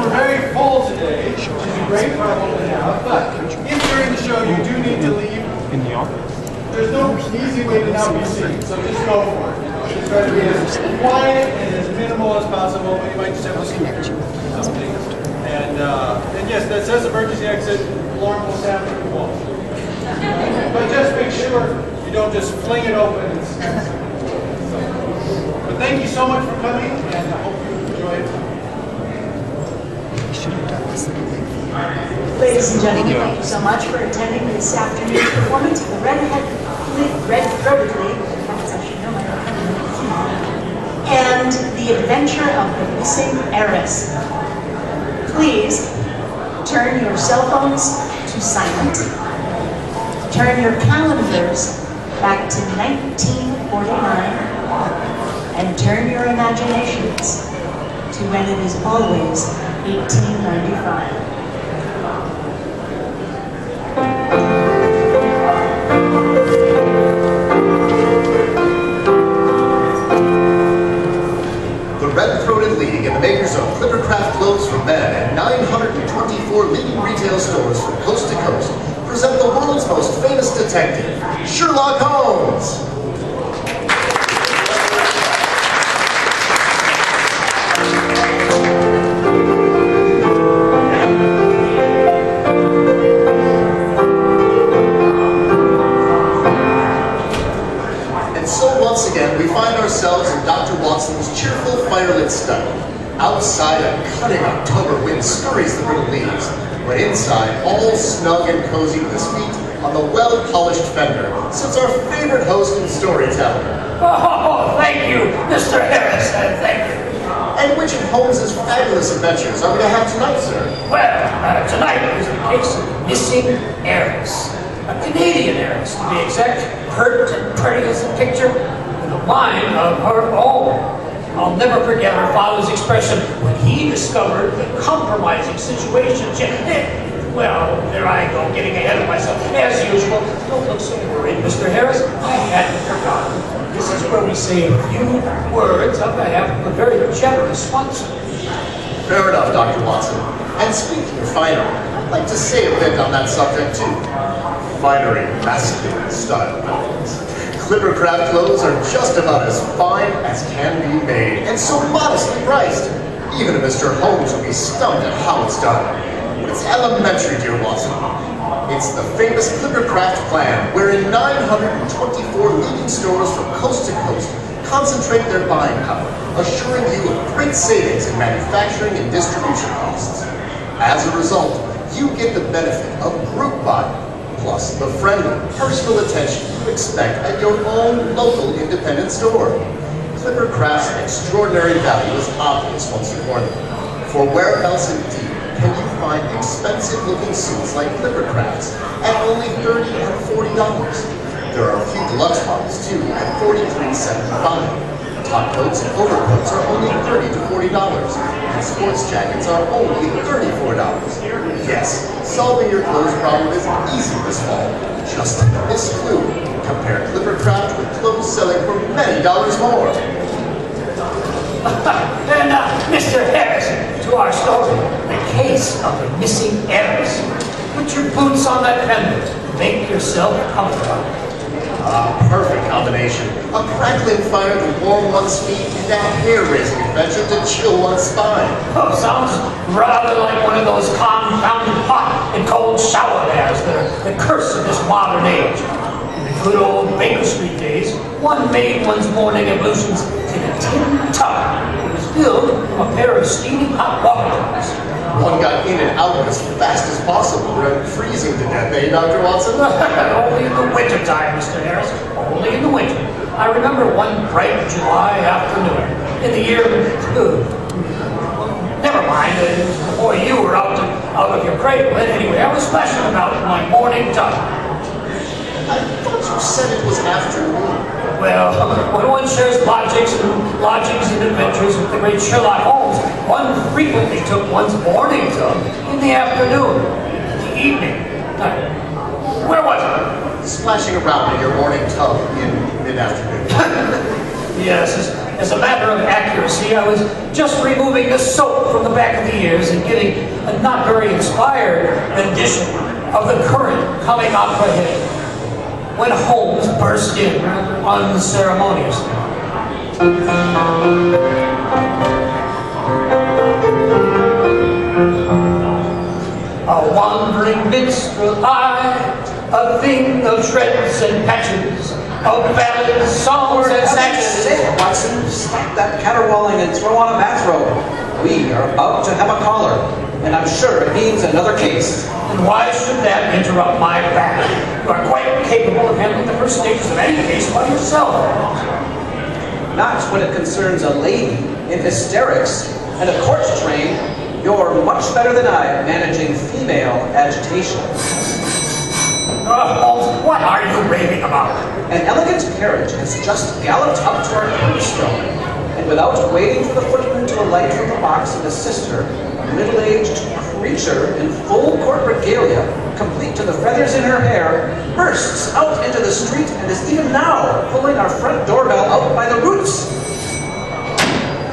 we're very full today, which is a great problem to have, but if during the show you do need to leave, there's no easy way to help you see, so just go for it. Just try to be as quiet and as minimal as possible, but you might just have to see something. And yes, that says emergency exit, alarm will sound when you walk. But just make sure you don't just fling it open. But thank you so much for coming, and I hope you enjoy it. Ladies and gentlemen, thank you so much for attending this afternoon's performance of the Red-Throated League, and the adventure of the missing heiress. Please turn your cell phones to silent. Turn your calendars back to 1949, and turn your imaginations to when it is always 1895. Red-Throated League and the makers of Clippercraft clothes for men and 924 leading retail stores from coast to coast present the world's most famous detective, Sherlock Holmes. And so once again, we find ourselves in Dr. Watson's cheerful firelit study. Outside, a cutting October wind scurries the brittle leaves, but inside, all snug and cozy with his feet on the well-polished fender, sits our favorite host and storyteller. Oh, thank you, Mr. Heiress, thank you. And which of Holmes's fabulous adventures are we to have tonight, sir? Well, tonight is the case of the missing heiress. A Canadian heiress, to be exact, pert and pretty as a picture, with a mind of her own. I'll never forget her father's expression when he discovered the compromising situation. Well, there I go, getting ahead of myself, as usual. Don't look so worried, Mr. Heiress. I hadn't forgotten. This is where we say a few words on behalf of a very generous sponsor. Fair enough, Dr. Watson. And speaking of finery, I'd like to say a bit on that subject, too. Finery, masculine style. Clippercraft clothes are just about as fine as can be made, and so modestly priced. Even a Mr. Holmes would be stunned at how it's done. It's elementary, dear Watson. It's the famous Clippercraft plan, wherein 924 leading stores from coast to coast concentrate their buying power, assuring you of great savings in manufacturing and distribution costs. As a result, you get the benefit of group buying, plus the friendly, personal attention you expect at your own local independent store. Clippercraft's extraordinary value is obvious once you've worn them. For where else indeed can you find expensive-looking suits like Clippercraft's at only $30 and $40? There are a few deluxe models too at $43.75. Top coats and overcoats are only $30 to $40, and sports jackets are only $34. Yes, solving your clothes problem is easy this fall. Just this clue: compare Clippercraft with clothes selling for many dollars more. And Mr. Heiress, to our story, the case of the missing heiress. Put your boots on that fender. Make yourself comfortable. Perfect combination. A crackling fire to warm one's feet and a hair-raising adventure to chill one's spine. Oh, sounds rather like one of those confounded hot and cold shower baths that are the curse of this modern age. In the good old Baker Street days, one made one's morning ablutions in a tin tub. It was filled from a pair of steaming hot water tubs. One got in and out as fast as possible, without freezing to death, eh, Dr. Watson? Only in the winter time, Mr. Heiress. Only in the winter. I remember one bright July afternoon in the year... never mind, it was before you were out of your cradle. But anyway, I was splashing about in my morning tub. I thought you said it was afternoon. Well, when one shares lodgings and adventures with the great Sherlock Holmes, one frequently took one's morning tub in the afternoon, the evening. Where was it? Splashing around in your morning tub in mid-afternoon. Yes, as a matter of accuracy, I was just removing the soap from the back of the ears and getting a not very inspired rendition of the current comic opera hit when Holmes burst in unceremoniously. A wandering minstrel I, a thing of shreds and patches, of ballads, songs, and snatches. Say it, Watson. Stop that caterwauling and throw on a bathrobe. We are about to have a caller, and I'm sure it means another case. And why should that interrupt my bath? You are quite capable of handling the first stages of any case by yourself. Not when it concerns a lady in hysterics and a court train. You're much better than I at managing female agitation. Holmes, what are you raving about? An elegant carriage has just galloped up to our curbstone, and without waiting for the footman to alight from the box and assist her, a middle-aged creature in full court regalia, complete to the feathers in her hair, bursts out into the street and is even now pulling our front doorbell out by the roots.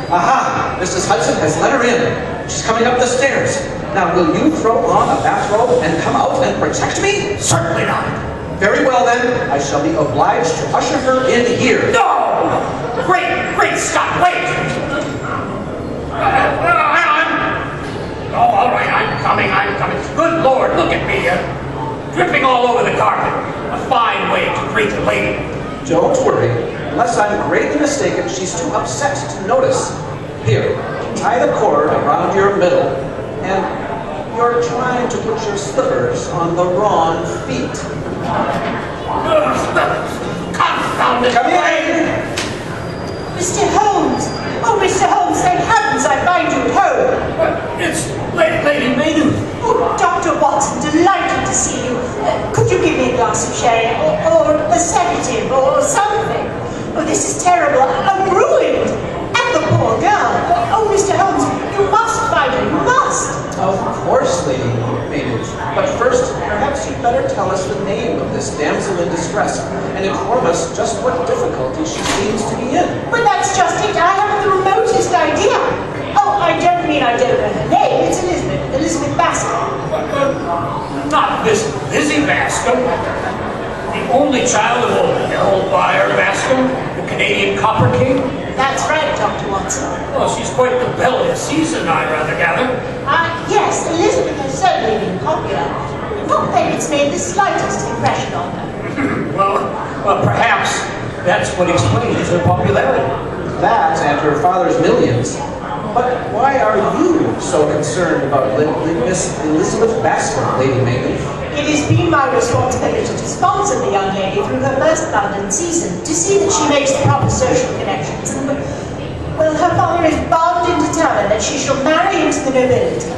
Aha! Mrs. Hudson has let her in. She's coming up the stairs. Now, will you throw on a bathrobe and come out and protect me? Certainly not. Very well, then. I shall be obliged to usher her in here. No! Great Scott, wait! Oh, all right, I'm coming. Good Lord, look at me. Dripping all over the carpet. A fine way to greet a lady. Don't worry. Unless I'm greatly mistaken, she's too upset to notice. Here, tie the cord around your middle, and you're trying to put your slippers on the wrong feet. Confound it! Come in! Mr. Holmes! Oh, Mr. Holmes, thank heavens I find you at home. It's Lady Maiden. Oh, Dr. Watson, delighted to see you. Could you give me a glass of sherry, or a sedative, or something? Oh, this is terrible. I'm ruined. And the poor girl. Oh, Mr. Holmes, you must find her. You must. Of course, Lady Maiden. But first, perhaps you'd better tell us the name of this damsel in distress, and inform us just what difficulty she seems to be in. But that's just it. I haven't the remotest idea. Oh, I don't mean I don't know her name. It's Elizabeth Bascom. Not this Lizzie Bascom. The only child of old Harold Buyer Bascom, the Canadian Copper King. That's right, Dr. Watson. Well, she's quite rebellious season, I rather gather. Yes, Elizabeth has certainly been popular. Not that it's made the slightest impression on her. well, perhaps that's what explains her popularity. That and her father's millions. But why are you so concerned about Miss Elizabeth Bascom, Lady Maiden? It has been my responsibility to sponsor the young lady through her first London season, to see that she makes the proper social connections. And, well, her father is bound and determined that she shall marry into the nobility.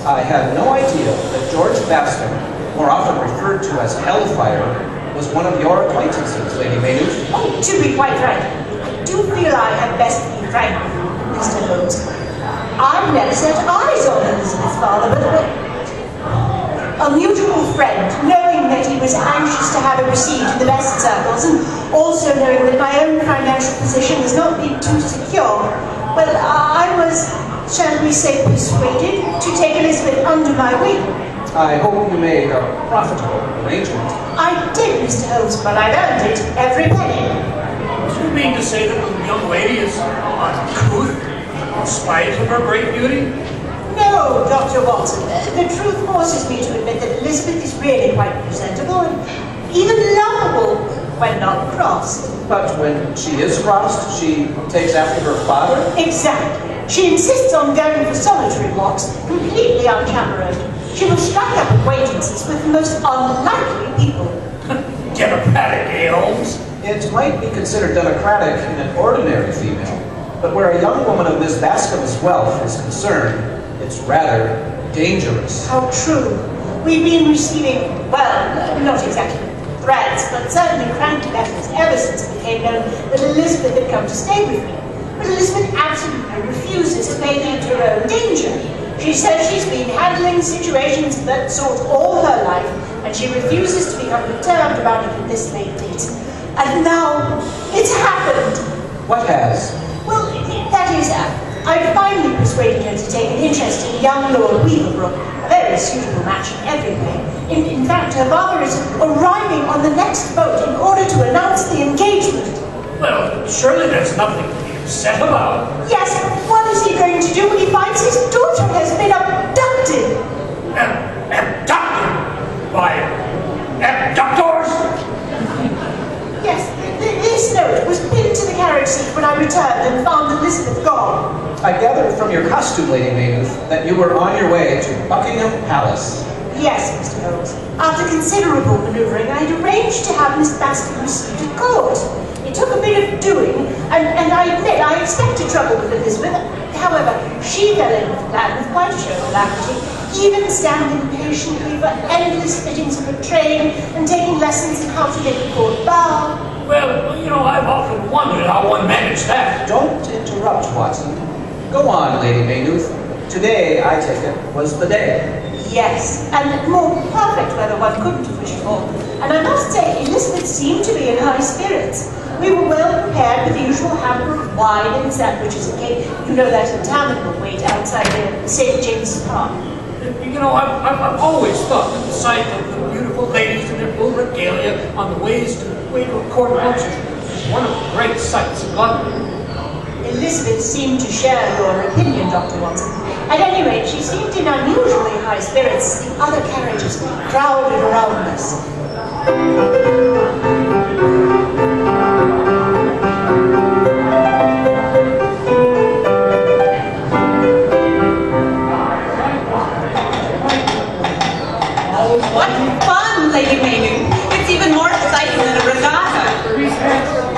I had no idea that George Bascom, more often referred to as Hellfire, was one of your acquaintances, Lady Maiden. Oh, to be quite frank, I do feel I had best be frank with you, Mr. Holmes. I've never set eyes on Elizabeth's father, but a mutual friend, knowing that he was anxious to have her received in the best circles, and also knowing that my own financial position has not been too secure, well, I was, shall we say, persuaded to take Elizabeth under my wing. I hope you made a profitable arrangement. I did, Mr. Holmes, but I've earned it, every penny. Do you mean to say that the young lady is uncouth, in spite of her great beauty? No, Dr. Watson. The truth forces me to admit that Elizabeth is really quite presentable and even lovable when not crossed. But when she is crossed, she takes after her father? Exactly. She insists on going for solitary walks, completely unchaperoned. She will strike up acquaintances with the most unlikely people. Democratic, eh, Holmes? It might be considered democratic in an ordinary female, but where a young woman of Miss Bascom's wealth is concerned, it's rather dangerous. How true. We've been receiving, well, not exactly threats, but certainly cranky letters ever since it became known that Elizabeth had come to stay with me. But Elizabeth absolutely refuses to pay heed to her own danger. She says she's been handling situations of that sort all her life, and she refuses to become perturbed about it at this late date. And now, it's happened. What has? Well, that is, I finally persuaded her to take an interest in young Lord Weaverbrook, a very suitable match in every way. In fact, her father is arriving on the next boat in order to announce the engagement. Well, surely there's nothing to be upset about. Yes, what is he going to do when he finds his daughter has been abducted? Abducted? By abductors? Yes, this note was pinned to the carriage seat when I returned and found Elizabeth gone. I gathered from your costume, Lady Maynooth, that you were on your way to Buckingham Palace. Yes, Mr. Holmes. After considerable maneuvering, I had arranged to have Miss Baskin received at court. It took a bit of doing, and I admit I expected trouble with Elizabeth. However, she fell in with the plan with quite a show of alacrity, even standing patiently for endless fittings of her train and taking lessons in how to make a court bow. Well, you know, I've often wondered how one managed that. Don't interrupt, Watson. Go on, Lady Maynooth. Today, I take it, was the day. Yes, and more perfect weather one couldn't have wished for. And I must say, Elizabeth seemed to be in high spirits. We were well prepared with the usual hamper of wine and sandwiches and cake. You know that interminable wait outside the St. James's Park. You know, I've always thought that the sight of the beautiful ladies in their full regalia on the way to a court luncheon is one of the great sights of London. Elizabeth seemed to share your opinion, Dr. Watson. At any rate, she seemed in unusually high spirits as the other carriages crowded around us. What fun, Lady Maynooth. It's even more exciting than a regatta.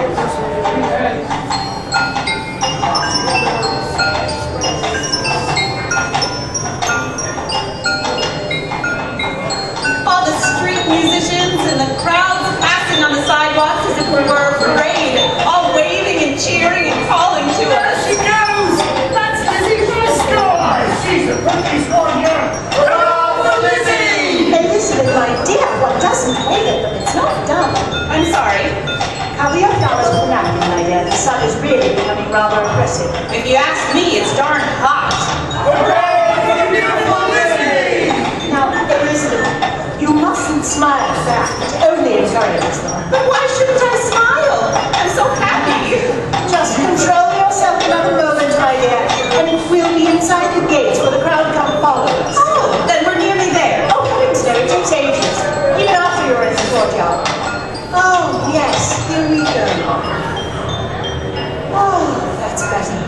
All the street musicians and the crowds passing on the sidewalks as if we were a parade, all waving and cheering and calling to us. There she goes! That's Lizzie Frisco! She's the prettiest one here! Hurrah for Lizzie! Elizabeth, my dear, one doesn't wave it, but it's not done. I'm sorry. Cover your flowers with a napkin, my dear. The sun is really becoming rather oppressive. If you ask me, it's darn hot. Hooray for the beautiful Lizzie! Now, Elizabeth, you mustn't smile back. It only encourages them. But why shouldn't I smile? I'm so happy. Just control yourself another moment, my dear, and we'll be inside the gates where the crowd come follow us. Oh, then we're nearly there. Oh, heavens no, it takes ages. Even after you're in the courtyard. Oh, yes, here we go. Oh, that's better.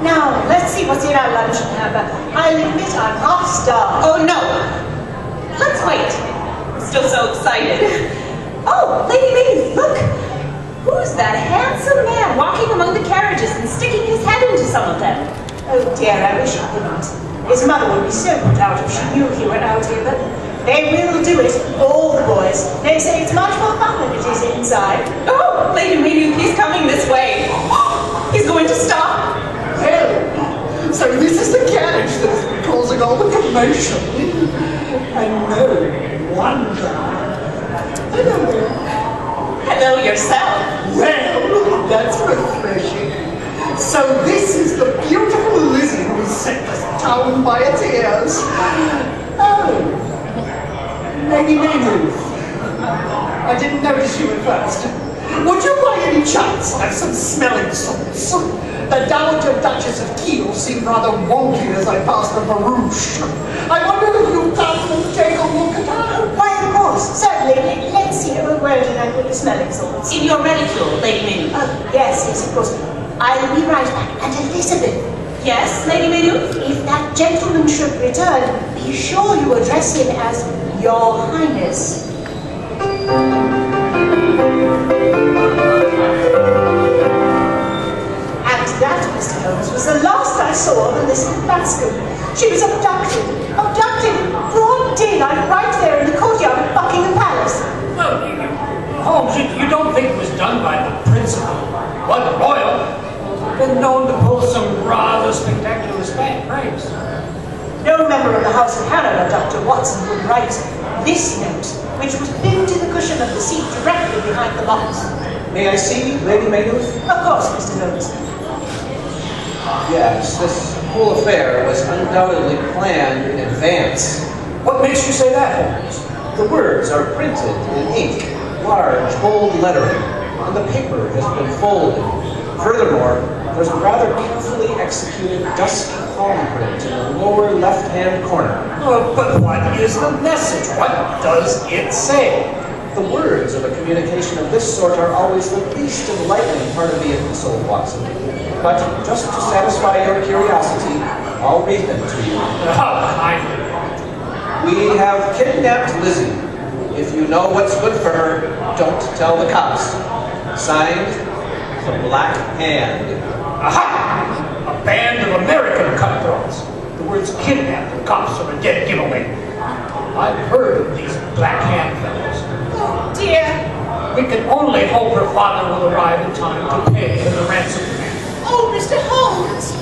Now, let's see what's in our luncheon hamper. I'll admit I'm half starved. Oh, no. Let's wait. I'm still so excited. Oh, Lady Maynooth, look. Who's that handsome man walking among the carriages and sticking his head into some of them? Oh dear, I wish he wouldn't. His mother would be so put out if she knew he went out here, but they will do it, all the boys. They say it's much more fun when it is inside. Oh, Lady Maynooth, he's coming this way. He's going to stop. Oh, so this is the carriage that's been causing all the commotion. And no wonder. Hello there. Hello yourself. Well, that's refreshing. So this is the beautiful Lizzie who set us down by its ears. Oh, Lady Maynooth. I didn't notice you at first. Would you by any chance have some smelling salts? The Dowager Duchess of Kiel seemed rather wonky as I passed the barouche. I wonder if you'd come and take a look at her? Why, of course, certainly. Let's see, where did I put the smelling salts? In your reticule, Lady Maynooth. Oh, yes, of course. I'll be right back. And Elizabeth, Yes, Lady Maynooth? if that gentleman should return, be sure you address him as Your Highness. And that, Mr. Holmes, was the last I saw of Elizabeth Bascom. She was abducted in broad daylight right there in the courtyard of Buckingham Palace. Well, Holmes, you don't think it was done by the principal, blood royal? Been known to pull some rather spectacular pranks. No member of the House of Hanover, Dr. Watson, would write this note, which was pinned to the cushion of the seat directly behind the box. May I see Lady Maynooth? Of course, Mr. Holmes. Yes, this whole affair was undoubtedly planned in advance. What makes you say that, Holmes? The words are printed in ink, large, bold lettering, and the paper has been folded. Furthermore, there's a rather carefully executed dusky palm print in the lower left-hand corner. Oh, but what is the message? What does it say? The words of a communication of this sort are always the least enlightening part of the epistle, Watson. But just to satisfy your curiosity, I'll read them to you. How kindly. We have kidnapped Lizzie. If you know what's good for her, don't tell the cops. Signed, the Black Hand. Aha! A band of American cutthroats. The words kidnap and cops are a dead giveaway. I've heard of these Black Hand fellows. Oh, dear. We can only hope her father will arrive in time to pay the ransom demand. Oh, Mr. Holmes.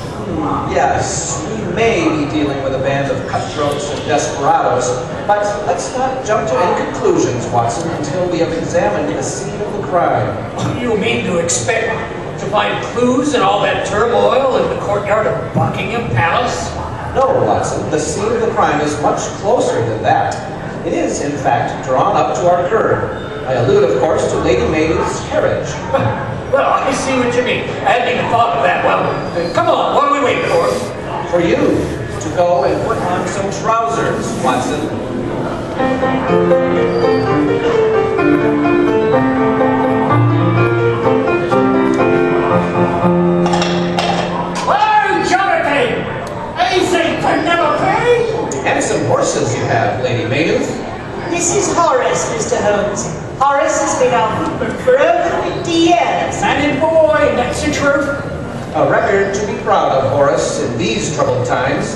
Yes, we may be dealing with a band of cutthroats and desperados, but let's not jump to any conclusions, Watson, until we have examined the scene of the crime. You mean to expect to find clues in all that turmoil in the courtyard of Buckingham Palace? No, Watson, the scene of the crime is much closer than that. It is, in fact, drawn up to our curb. I allude, of course, to Lady Maynooth's carriage. Well, I see what you mean. I hadn't even thought of that. Well, come on, what are we waiting for? For you to go and put on some trousers, Watson. Hello, Jonathan! Easy, Penelope! Handsome horses you have, Lady Maynooth. This is Horace, Mr. Holmes. Horace has been our footman for over 50 years. Man and boy, that's the truth. A record to be proud of, Horace, in these troubled times.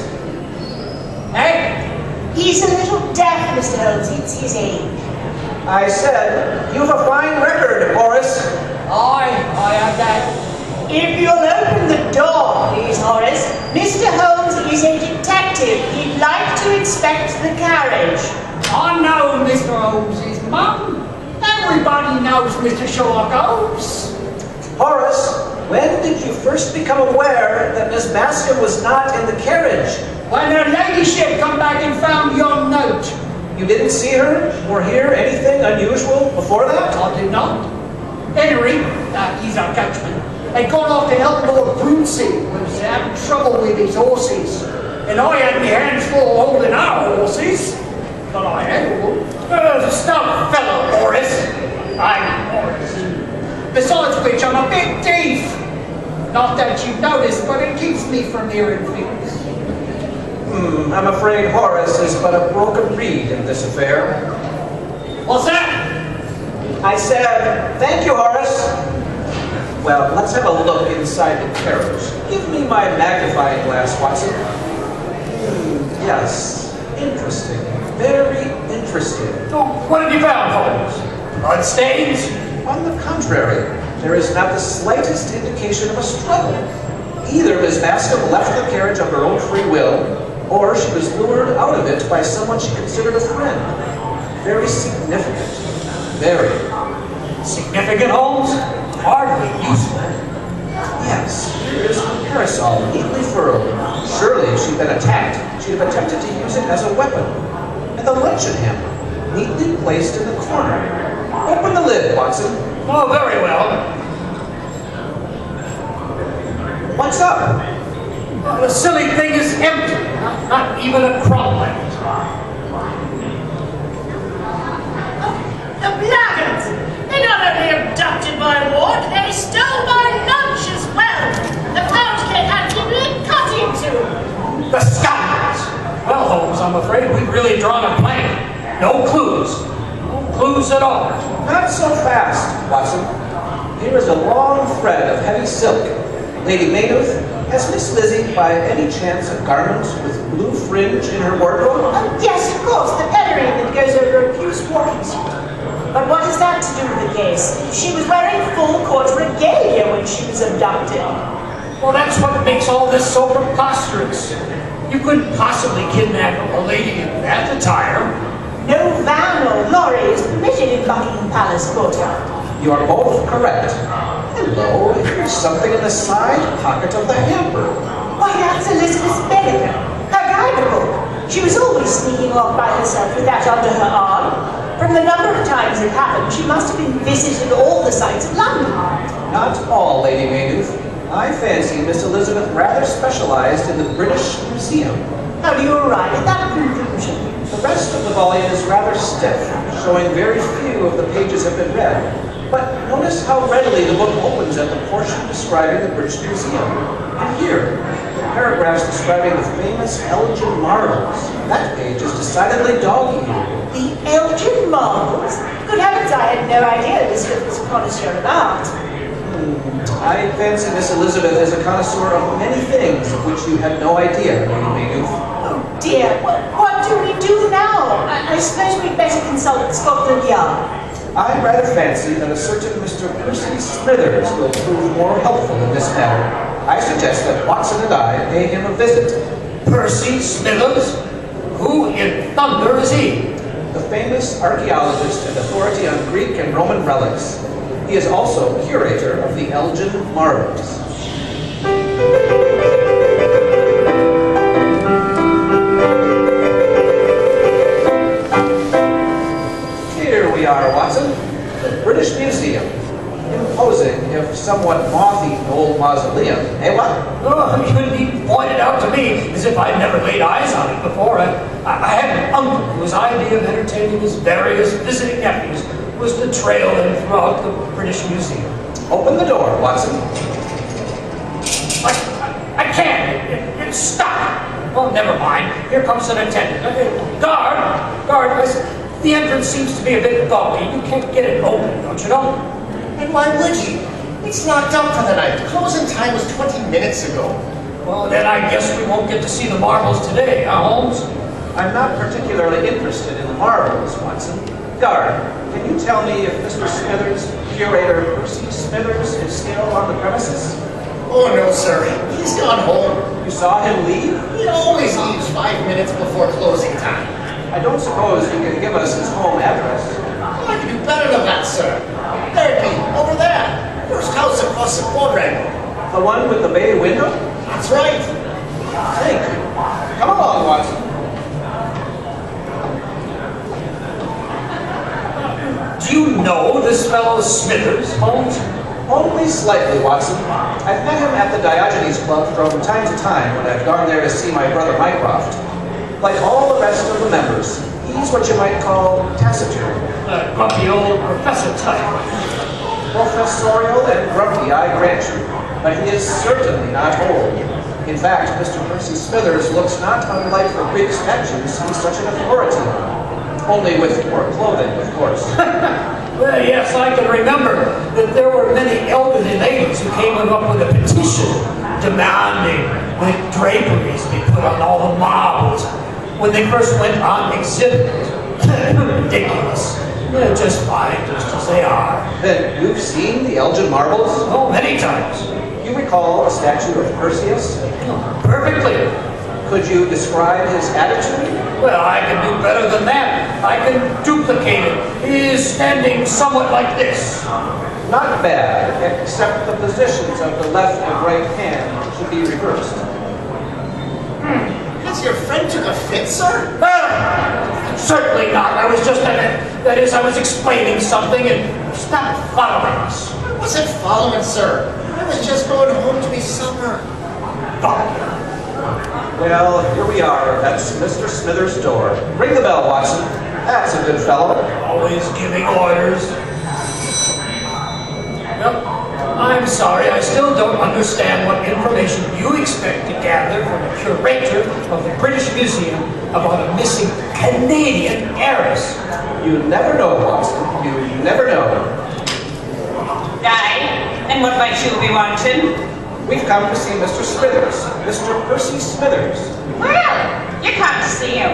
Hey? He's a little deaf, Mr. Holmes. It's his age. I said, you've a fine record, Horace. I have that. If you'll open the door, please, Horace. Mr. Holmes is a detective. He'd like to inspect the carriage. I know Mr. Holmes' mum. Everybody knows Mr. Sherlock Holmes. Horace, when did you first become aware that Miss Bascom was not in the carriage? When her ladyship come back and found your note. You didn't see her or hear anything unusual before that? I did not. Henry, he's our coachman, had gone off to help Lord Brunsey, who was having trouble with his horses. And I had my hands full holding our horses. But I handled them. Stump fellow, Horace. I'm Horace. Besides which, I'm a big thief. Not that you've noticed, but it keeps me from hearing things. I'm afraid Horace is but a broken reed in this affair. What's that? I said, thank you, Horace. Well, let's have a look inside the carriage. Give me my magnifying glass, Watson. Yes, interesting. Very interesting. Oh, what have you found, Holmes? Blood stains? On the contrary, there is not the slightest indication of a struggle. Either Miss Bascom left the carriage of her own free will, or she was lured out of it by someone she considered a friend. Very significant. Very. Significant, Holmes? Hardly useful. Yes, here is her parasol, neatly furled. Surely, if she'd been attacked, she'd have attempted to use it as a weapon. And the luncheon hamper, neatly placed in the corner. Open the lid, Watson. Oh, very well. What's up? The silly thing is empty. Not even a crumb left. The blackguards! They not only abducted my ward, they stole my lunch as well! The pound cake had people it cut into! The scoundrels! Well, Holmes, I'm afraid we've really drawn a blank. No clues. No clues at all. Not so fast, Watson. Here is a long thread of heavy silk. Lady Maynooth, has Miss Lizzie by any chance a garment with blue fringe in her wardrobe? Yes, of course, the pettering that goes over a puce walking suit. But what has that to do with the case? She was wearing full court regalia when she was abducted. Well, that's what makes all this so preposterous. You couldn't possibly kidnap a lady in that attire. No van or lorry is permitted in Buckingham Palace courtyard. You are both correct. Hello, here's something in the side pocket of the hamper. Why, that's Elizabeth Bennet, her guidebook. She was always sneaking off by herself with that under her arm. From the number of times it happened, she must have been visited all the sights of London. Not all, Lady Maynooth. I fancy Miss Elizabeth rather specialized in the British Museum. How do you arrive at that conclusion? The rest of the volume is rather stiff, showing very few of the pages have been read. But notice how readily the book opens at the portion describing the British Museum. And here, the paragraphs describing the famous Elgin marbles. That page is decidedly dog-eared. The Elgin marbles? Good heavens, I had no idea Elizabeth was a connoisseur of art. I fancy Miss Elizabeth is a connoisseur of many things of which you had no idea, Lady Maynooth. Oh dear, what do we do now? I suppose we'd better consult Scotland Yard. I rather fancy that a certain Mr. Percy Smithers will prove more helpful in this matter. I suggest that Watson and I pay him a visit. Percy Smithers? Who in thunder is he? The famous archaeologist and authority on Greek and Roman relics. He is also curator of the Elgin marbles. Here we are, Watson. The British Museum. Imposing, if somewhat moth-eaten old mausoleum. Eh, what? Oh, it should be pointed out to me as if I'd never laid eyes on it before. I had an uncle whose idea of entertaining his various visiting nephews was to trail them throughout the British Museum. Open the door, Watson. I can't. It's stuck. Oh, never mind. Here comes an attendant. Guard, the entrance seems to be a bit bulky. You can't get it open, don't you know? And why would you? It's locked up for the night. Closing time was 20 minutes ago. Well, then I guess we won't get to see the marbles today, huh, Holmes? I'm not particularly interested in the marbles, Watson. Guard, can you tell me if Mr. Smithers, curator Percy Smithers, is still on the premises? Oh, no, sir. He's gone home. You saw him leave? He always leaves 5 minutes before closing time. I don't suppose you can give us his home address. Oh, I can do better than that, sir. There'd be, over there. First house across the quadrangle. The one with the bay window? That's right. Thank you. Come along, Watson. Do you know this fellow Smithers, Holmes? Only slightly, Watson. I've met him at the Diogenes Club from time to time when I've gone there to see my brother Mycroft. Like all the rest of the members, he's what you might call taciturn. Grumpy old professor type. Professorial and grumpy, I grant you, but he is certainly not old. In fact, Mr. Percy Smithers looks not unlike the Greek statues he's such an authority on. Only with more clothing, of course. Well, yes, I can remember that there were many elderly ladies who came up with a petition demanding that draperies be put on all the marbles when they first went on exhibit. Ridiculous. They're just fine, just as they are. Then you've seen the Elgin marbles? Oh, many times. You recall a statue of Perseus? Perfectly. Could you describe his attitude? Well, I can do better than that. I can duplicate it. He is standing somewhat like this. Not bad, except the positions of the left and right hand should be reversed. Has your friend took a fit, sir? Certainly not. I was just that is, I was explaining something and stop following us. I wasn't following, sir. I was just going home to be supper. Well, here we are. That's Mr. Smithers' door. Ring the bell, Watson. That's a good fellow. Always giving orders. Well, I'm sorry, I still don't understand what information you expect to gather from the curator of the British Museum about a missing Canadian heiress. You never know, Watson. You never know. Aye, and what might you be wanting? We've come to see Mr. Smithers, Mr. Percy Smithers. Well, you come to see him.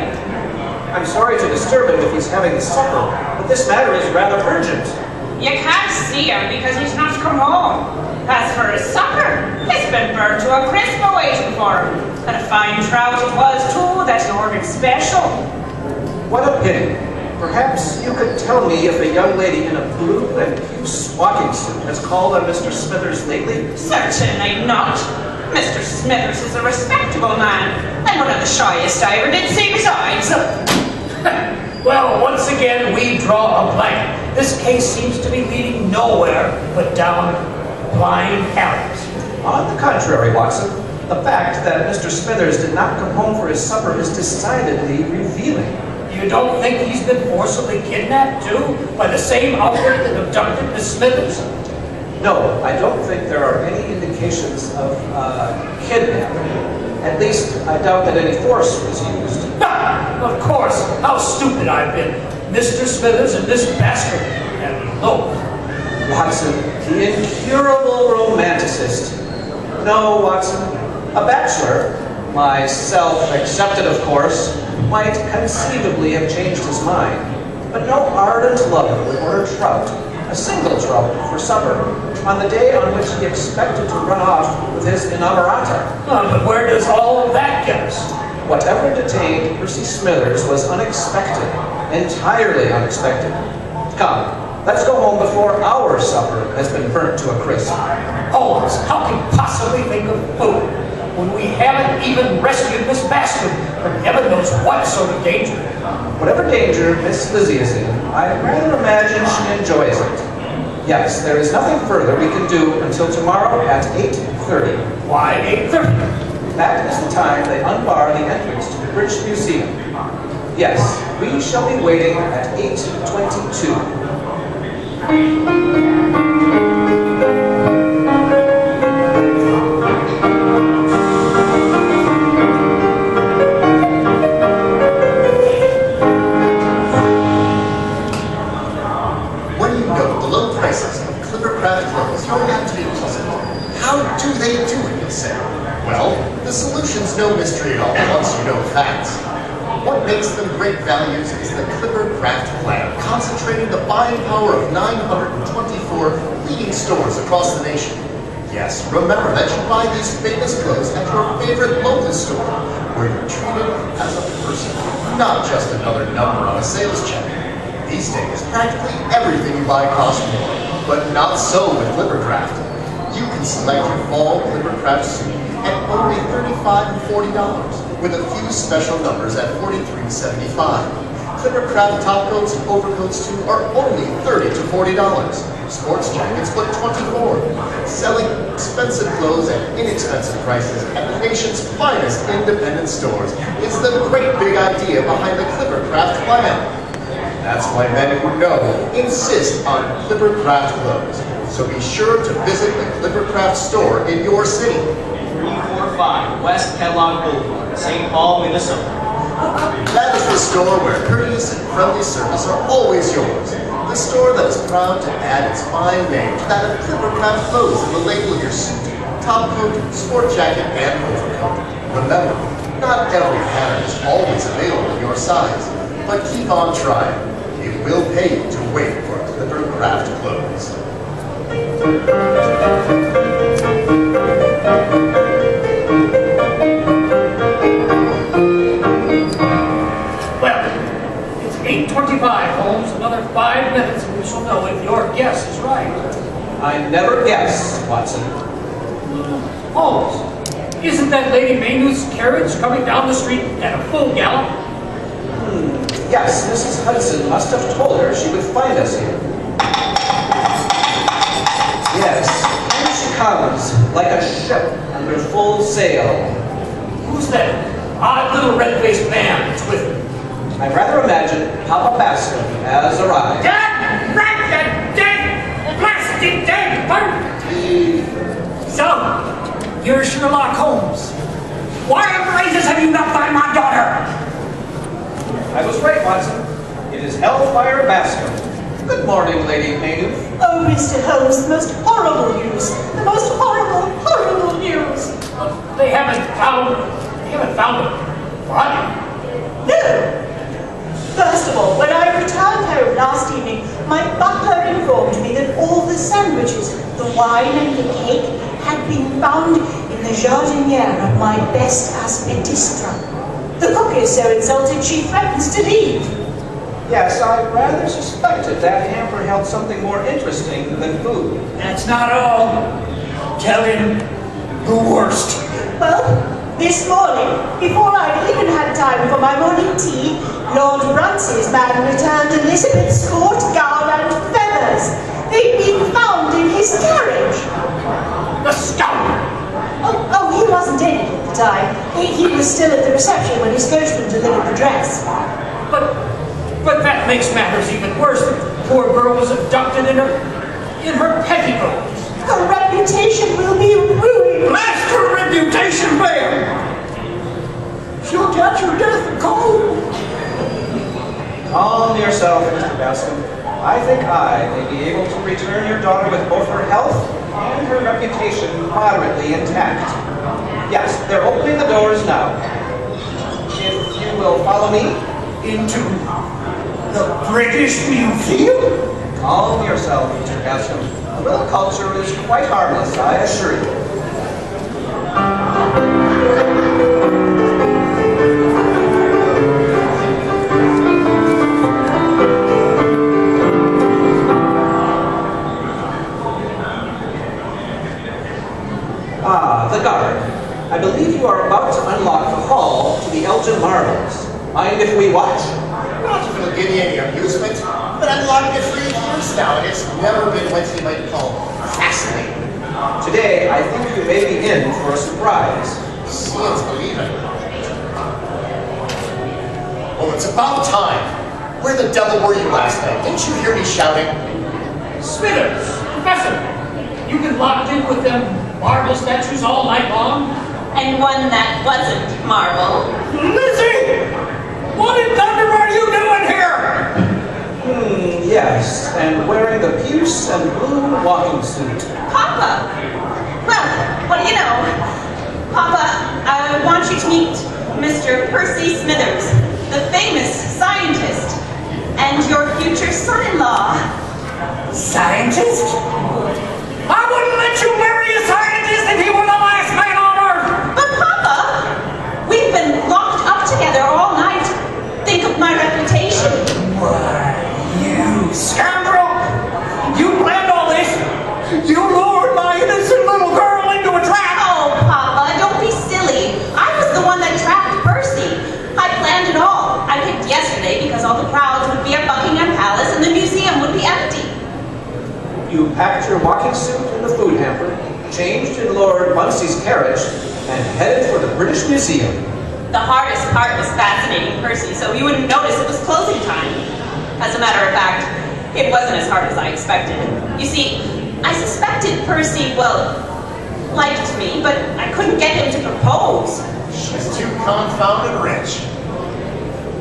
I'm sorry to disturb him if he's having his supper, but this matter is rather urgent. You can't see him because he's not come home. As for his supper, it's been burnt to a crisp waiting for him. And a fine trout it was too that he ordered special. What a pity. Perhaps you could tell me if a young lady in a blue and puce walking suit has called on Mr. Smithers lately? Certainly not. Mr. Smithers is a respectable man, and one of the shyest I ever did see besides. Well, once again, we draw a blank. This case seems to be leading nowhere but down blind alleys. On the contrary, Watson, the fact that Mr. Smithers did not come home for his supper is decidedly revealing. You don't think he's been forcibly kidnapped, too, by the same outfit that abducted Miss Smithers? No, I don't think there are any indications of kidnapping. At least, I doubt that any force was used. Of course, how stupid I've been. Mr. Smithers and Miss Bascom have eloped. Watson, the incurable romanticist. No, Watson, a bachelor, myself excepted of course, might conceivably have changed his mind. But no ardent lover would order trout, a single trout, for supper, on the day on which he expected to run off with his inamorata. But where does all of that get us? Whatever detained Percy Smithers was unexpected, entirely unexpected. Come, let's go home before our supper has been burnt to a crisp. Holmes, how can you possibly think of food when we haven't even rescued Miss Bascom from heaven knows what sort of danger? Whatever danger Miss Lizzie is in, I rather imagine she enjoys it. Yes, there is nothing further we can do until tomorrow at 8:30. Why 8:30? That is the time they unbar the entrance to the British Museum. Yes, we shall be waiting at 8:22. When you know the low prices of Clippercraft clothes, you'll have to be puzzled. How do they do it, you'll say? Well, the solution's no mystery at all once you know the facts. What makes them great values is the Clippercraft plan, concentrating the buying power of 924 leading stores across the nation. Yes, remember that you buy these famous clothes at your favorite local store, where you're treated as a person, not just another number on a sales check. These days, practically everything you buy costs more, but not so with Clippercraft. You can select your fall Clippercraft suit at only $35 and $40, with a few special numbers at $43.75. Clippercraft top coats and overcoats too are only $30 to $40. Sports jackets but $24. Selling expensive clothes at inexpensive prices at the nation's finest independent stores is the great big idea behind the Clippercraft plan. That's why men who know insist on Clippercraft clothes. So be sure to visit the Clippercraft store in your city. 345 West Kellogg Boulevard, St. Paul, Minnesota. That is the store where courteous and friendly service are always yours. The store that is proud to add its fine name to that of Clippercraft clothes in the label of your suit, top coat, sport jacket, and overcoat. Remember, not every pattern is always available in your size, but keep on trying. It will pay you to wait for Clippercraft clothes. Well, it's 8:25, Holmes. Another 5 minutes and we shall know if your guess is right. I never guess, Watson. Holmes, isn't that Lady Maynooth's carriage coming down the street at a full gallop? Yes, Mrs. Hudson must have told her she would find us here. Yes, here she comes, like a ship under full sail. Who's that odd little red-faced man that's with her? I rather imagine Papa Bascom has arrived. That rat, that dead, plastic dead bird! So, you're Sherlock Holmes. Why in blazes have you not found my daughter? I was right, Watson. It is Hellfire Bascom. Good morning, Lady Maynooth. Oh, Mr. Holmes, the most horrible news. The most horrible, horrible news. They haven't found a body. No. First of all, when I returned home last evening, my butler informed me that all the sandwiches, the wine and the cake had been found in the jardiniere of my best aspidistra. The cook is so insulted she threatens to leave. Yes, I rather suspected that hamper held something more interesting than food. That's not all. Tell him the worst. Well, this morning, before I'd even had time for my morning tea, Lord Brunsey's man returned Elizabeth's court gown and feathers. They'd been found in his carriage. The scoundrel! Oh, he wasn't in it at the time. He was still at the reception when his coachman delivered the dress. But that makes matters even worse. The poor girl was abducted in her petticoats. Her reputation will be ruined. Master reputation, ma'am! She'll catch her death of cold. Calm yourself, Mr. Bascom. I think I may be able to return your daughter with both her health and her reputation moderately intact. Yes, they're opening the doors now. If you will follow me Into the British Museum? Calm yourself, Mr. Bascom. A little culture is quite harmless, I assure you. Ah, the guard. I believe you are about to unlock the hall to the Elgin Marbles. Mind if we watch? Not if it'll give you any amusement, but I've locked it for years now, and it's never been what you might call fascinating. Today, I think you may be in for a surprise. Seeing's believing. Well, it's about time. Where the devil were you last night? Didn't you hear me shouting? Smithers, Professor, you been locked in with them marble statues all night long? And one that wasn't marble. Lizzie! What in thunder are you doing here? Yes, and wearing the puce and blue walking suit. Papa! Well, what do you know? Papa, I want you to meet Mr. Percy Smithers, the famous scientist, and your future son-in-law. Scientist? I wouldn't let you marry a scientist if he were the last man on earth! But Papa, we've been locked up together all night. Think of my reputation. Why, you scoundrel! You planned all this! You lured my innocent little girl into a trap! Oh, Papa, don't be silly. I was the one that trapped Percy. I planned it all. I picked yesterday because all the crowds would be at Buckingham Palace and the museum would be empty. You packed your walking suit in the food hamper, changed in Lord Munsey's carriage, and headed for the British Museum. The hardest part was fascinating Percy, so you wouldn't notice it was closing time. As a matter of fact, it wasn't as hard as I expected. You see, I suspected Percy, well, liked me, but I couldn't get him to propose. She's too confounded rich.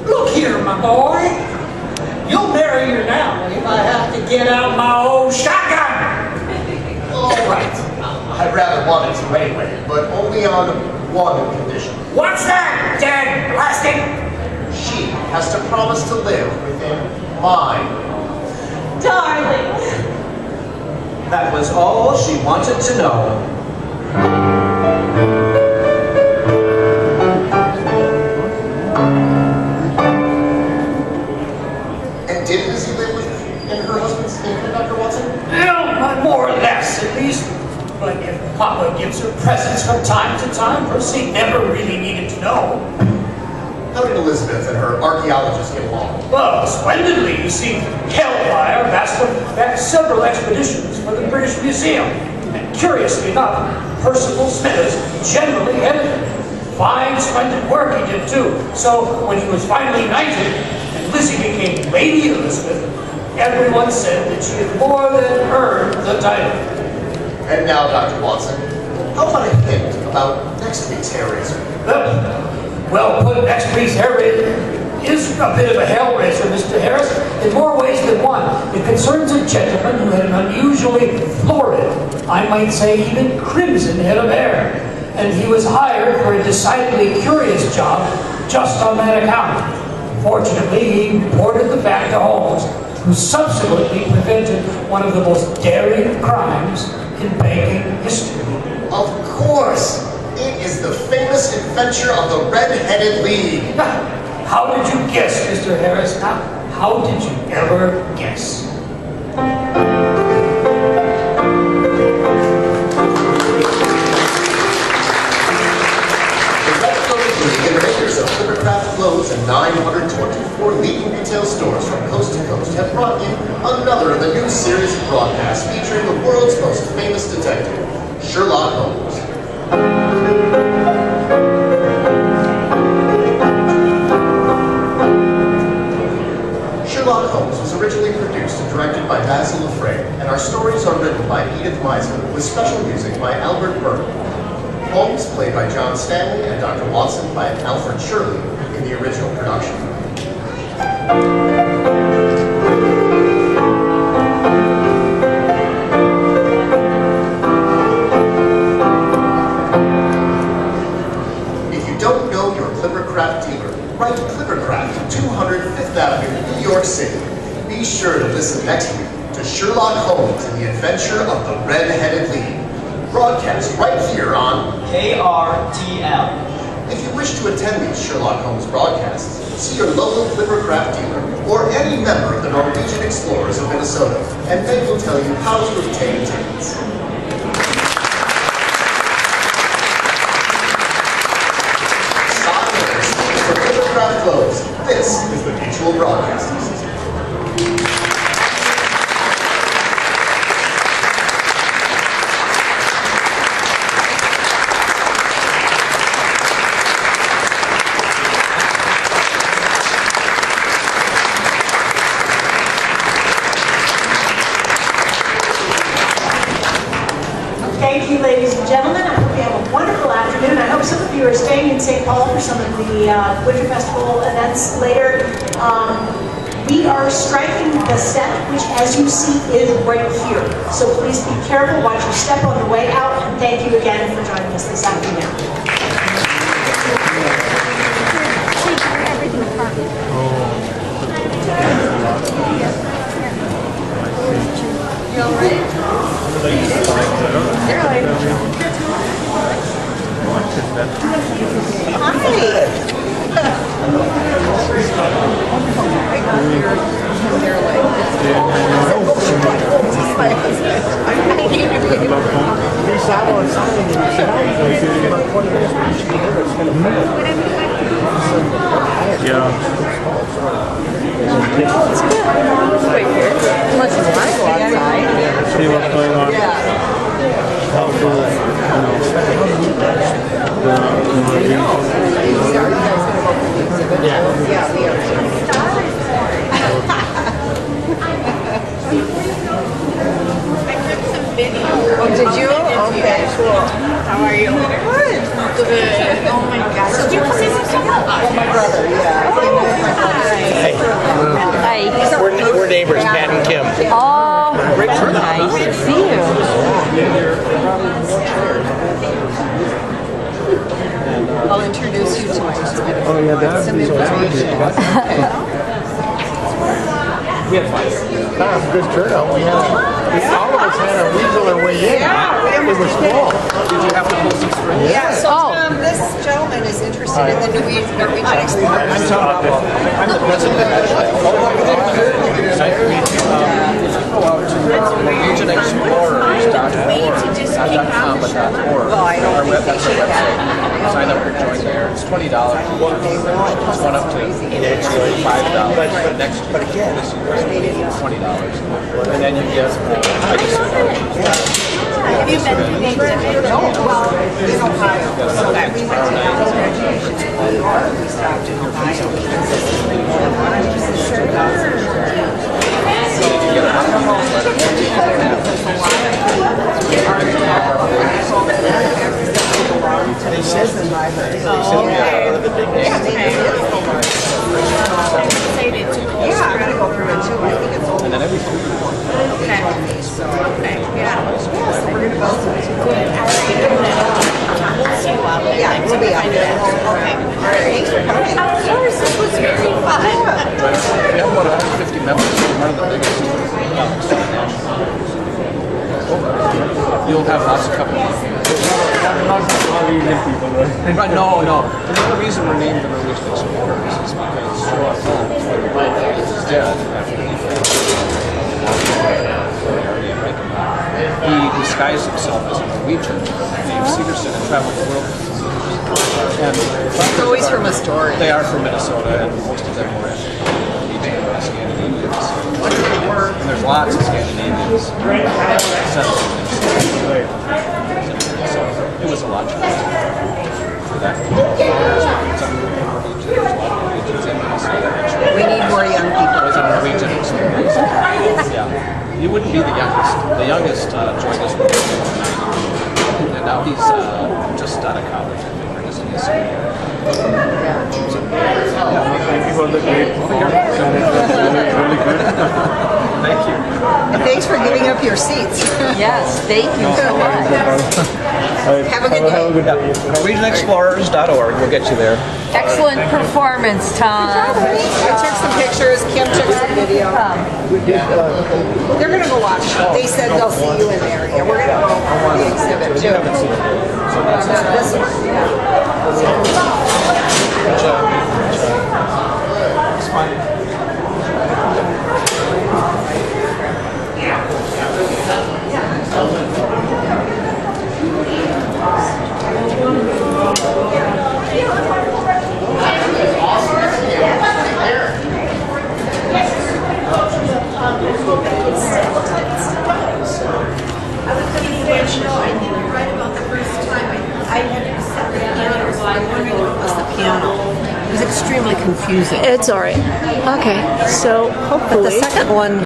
Look here, my boy. You'll marry her now if I have to get out my old shotgun. All right. I'd rather want it to anyway, but only on one condition. What's that, dead plastic? She has to promise to live within my Darling. That was all she wanted to know. Did Lizzie live in her husband's income, Dr. Watson? Well, more or less, at least. But if Papa gives her presents from time to time, Percy never really needed to know. How did Elizabeth and her archaeologist get along? Well, splendidly. You see, Hellfire backed several expeditions for the British Museum. And curiously enough, Percival Smithers generally edited. Fine, splendid work he did, too. So when he was finally knighted, and Lizzie became Lady Elizabeth, everyone said that she had more than earned the title. And now, Dr. Watson, how about a hint about next week's Heiress? Well put, next week's Heiress is a bit of a hellraiser, Mr. Harris, in more ways than one. It concerns a gentleman who had an unusually florid, I might say even crimson head of hair. And he was hired for a decidedly curious job just on that account. Fortunately, he reported the fact to Holmes, who subsequently prevented one of the most daring crimes in banking history. Of course! It is the famous adventure of the Red-Headed League. How did you guess, Mr. Harris? How did you ever guess? Innovators of Clippercraft clothes and 924 leading retail stores from coast to coast have brought you another of the new series of broadcasts featuring the world's most famous detective, Sherlock Holmes. Sherlock Holmes was originally produced and directed by Basil Lafray, and our stories are written by Edith Meiser with special music by Albert Burton. Holmes, played by John Stanley, and Dr. Watson by Alfred Shirley in the original production. If you don't know your Clippercraft dealer, write Clippercraft, 200 Fifth Avenue, New York City. Be sure to listen next week to Sherlock Holmes and the Adventure of the Red-Headed Lead. Broadcast right here on KRTL. If you wish to attend these Sherlock Holmes broadcasts, see your local Clippercraft dealer or any member of the Norwegian Explorers of Minnesota, and they will tell you how to obtain tickets. Stop winners for Clippercraft clothes. This is the Mutual Broadcasting System. Thank you, ladies and gentlemen. I hope you have a wonderful afternoon. I hope some of you are staying in St. Paul for some of the Winter Festival events later. We are striking the set, which, as you see, is right here. So please be careful, watch your step on the way out, and thank you again for joining us this afternoon. You all right? See what's going on. How to, Oh, did you? Okay, cool. How are you? Good. Good. Oh my gosh. Did you come in with someone? Oh, my brother, yeah. Hi. We're neighbors, Pat and Kim. Oh, nice to see you. I'll introduce you to my husband. oh yeah, that's Some information. We had a good turnout. We had all of us had our weasel our way in. It was full. Did you have to pull some strings? Yeah, so this gentleman is interested in the Norwegian Explorers. I'm the president of Norwegian.com, but .org. Well, I don't Our think they should have. Sign up or join there. It's $20. It's one up to $5. But again, this year it's $20. And then you get, Have you been to the exhibit? No, well, in Ohio. So we went to graduation in New York. We stopped in Ohio. They said the library. Oh, okay. Yeah, I'm going to go through it too. I think it's old. and then everything. Okay. So, okay. Yeah. So we're going to go through it. Good. Yeah, we'll be out there. Okay. All right. Thanks for coming. Of course. This was very fun. We have about 150 members. One of the biggest. You'll have lots of company. Right, no. The reason we're named the Norwegian Explorers is because Sherlock Holmes dead after he fell. He disguised himself as a Norwegian named Sigerson and traveled the world. And It's always from a story. they are from Minnesota, and most of them were Scandinavians. And there's lots of Scandinavians settled in Minnesota. So it was a lot for that. We need more young people. It was a Norwegian experience. Yeah. You wouldn't be the youngest. The youngest joined us when he was 90. And now he's just out of college. I think, or just in his school. Thank you for the great performance. Really good. Thank you. And thanks for giving up your seats. Yes, thank you so much. Have a good day. NorwegianExplorers.org. We'll get you there. Excellent performance, Tom. I took some pictures. Kim took some video. They're going to go watch. They said they'll see you in the area. We're going to go to the exhibit too. This one. Good job. It's fine. It was extremely confusing. It's all right. Okay, so But hopefully. the second one